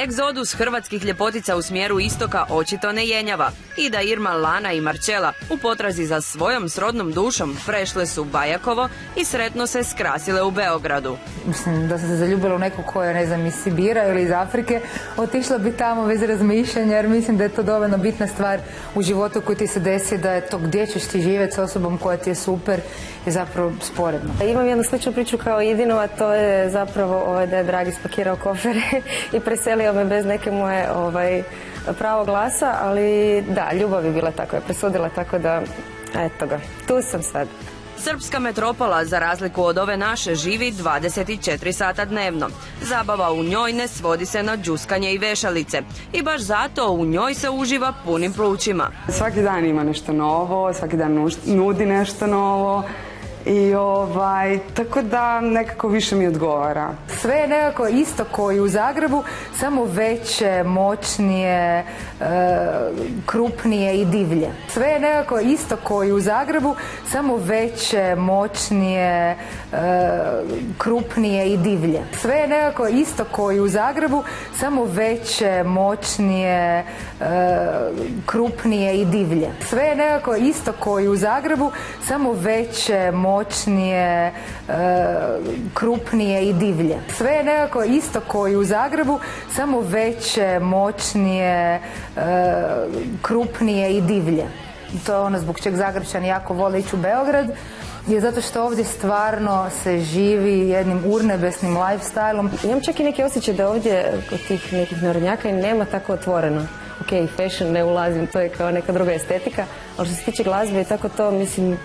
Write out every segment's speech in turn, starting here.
Egzodus hrvatskih ljepotica u smjeru istoka očito ne jenjava i da Irma, Lana i Marčela u potrazi za svojom srodnom dušom prešle su Bajakovo i sretno se skrasile u Beogradu. Mislim da sam se zaljubila u nekog koja je, ne znam, iz Sibira ili iz Afrike, otišla bi tamo bez razmišljanja jer mislim da je to dovoljno bitna stvar u životu koji ti se desi, da je to gdje ćeš ti živjeti s osobom koja ti je super je zapravo sporedno. Imam jednu sličnu priču kao Idinu, a to je zapravo da je Dragi spakirao kofere i preselio me bez neke moje pravo glasa, ali da, ljubav je bila tako, je presudila, tako da, eto ga, tu sam sad. Srpska metropola, za razliku od ove naše, živi 24 sata dnevno. Zabava u njoj ne svodi se na đuskanje i vešalice. I baš zato u njoj se uživa punim plućima. Svaki dan ima nešto novo, svaki dan nudi nešto novo. I tako da nekako više mi odgovara. Sve je nekako isto koji u Zagrebu, samo veće, moćnije, krupnije i divlje. Sve je nekako isto koji u Zagrebu, samo veće, moćnije, krupnije i divlje. Sve je nekako isto koji u Zagrebu, samo veće, moćnije, krupnije i divlje. Sve je nekako isto koji u Zagrebu, samo veće, moćnije, krupnije i divlje. Sve je nekako isto koji u Zagrebu, samo veće, moćnije, krupnije i divlje. To je ono zbog čeg Zagrepčani jako vole ići u Beograd, je zato što ovdje stvarno se živi jednim urnebesnim lifestylom. Imam čak i neki osjećaj da ovdje kod tih nekih narodnjaka i nema tako otvoreno. Ok, fashion ne ulazim, to je kao neka druga estetika, ali što se tiče glazbe i tako to, mislim,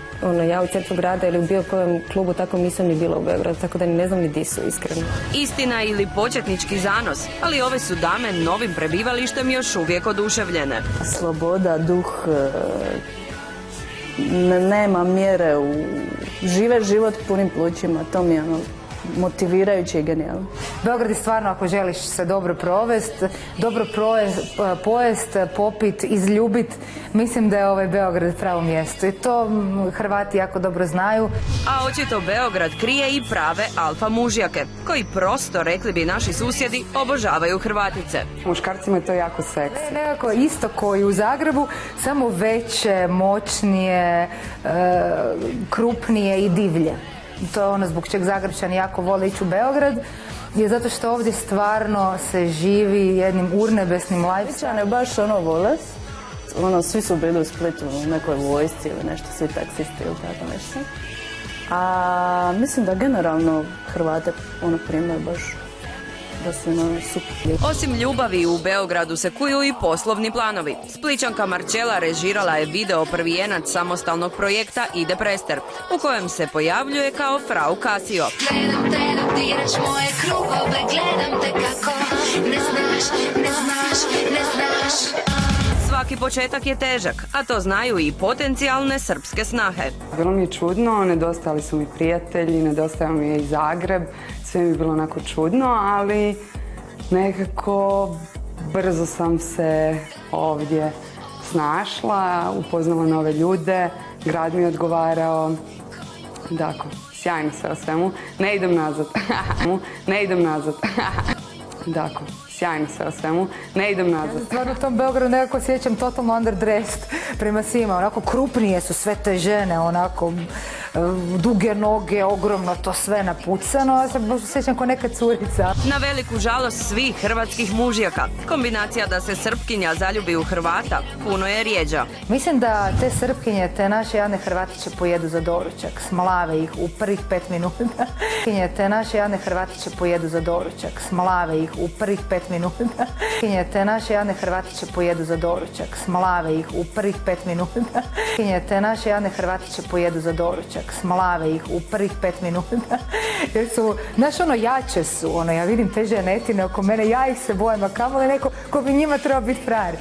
ja u centru grada ili u bilo kojem klubu tako nisam ni bila u Beogradu, tako da ni ne znam ni di su, iskreno. Istina ili početnički zanos, ali ove su dame novim prebivalištem još uvijek oduševljene. Sloboda, duh, nema mjere, žive život punim plućima, to mi je motivirajuće i genijalno. Beograd je stvarno, ako želiš se dobro pojest, popit, izljubit, mislim da je Beograd pravo mjesto i to Hrvati jako dobro znaju. A očito Beograd krije i prave alfa mužjake, koji prosto, rekli bi naši susjedi, obožavaju Hrvatice. Muškarcima je to jako seksi. Nekako isto koji u Zagrebu, samo veće, moćnije, krupnije i divlje. To je ono zbog čeg Zagrepčani jako vole ići u Beograd, je zato što ovdje stvarno se živi jednim urnebesnim lifestylom. Baš vole, svi su bili u Splitu u nekoj vojsci ili nešto, svi taksisti ili tako nešto. A mislim da generalno Hrvate primaju baš da su super. Osim ljubavi, u Beogradu se kuju i poslovni planovi. Splićanka Marčela režirala je video prvijenac samostalnog projekta Ide Prester, u kojem se pojavljuje kao Frau Casio. Gledam te, dotiraš moje krugove, gledam te kako ne znaš. Svaki početak je težak, a to znaju i potencijalne srpske snahe. Bilo mi je čudno, nedostajali su mi prijatelji, nedostajao mi je i Zagreb, sve mi je bilo onako čudno, ali nekako brzo sam se ovdje snašla, upoznala nove ljude, grad mi je odgovarao, dakle, sjajno sve o svemu, ne idem nazad, dakle. Sjajno sve o svemu, ne idem nazad. Stvarno u tom Beogradu nekako osjećam totalno underdressed prema svima, onako krupnije su sve te žene, onako duge noge, ogromno to sve napucano, ja se baš osjećam kao neka curica. Na veliku žalost svih hrvatskih mužjaka, kombinacija da se Srpkinja zaljubi u Hrvata puno je rjeđa. Mislim da te Srpkinje, te naše jadne Hrvatiće pojedu za doručak, smlave ih u prvih 5 minuta. Te naše jadne Hrvatiće pojedu za doručak, smlave ih u prvih 5 minuta. Te naše jadne Hrvatiće pojedu za doručak, smlave ih u prvih 5 minuta. Te naše jadne Hrvatiće pojedu za doručak, smlave ih u prvih 5 minuta. Jer su, znaš, jače su, ja vidim te ženetine oko mene, ja ih se bojim, a kamoli neko ko bi njima trebao biti frajer.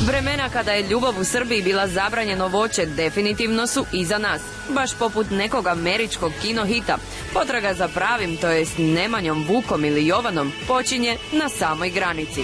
Vremena kada je ljubav u Srbiji bila zabranjeno voće definitivno su iza nas. Baš poput nekog američkog kinohita. Potraga za pravim, to jest Nemanjom, Vukom ili Jovanom, počinje na samoj granici.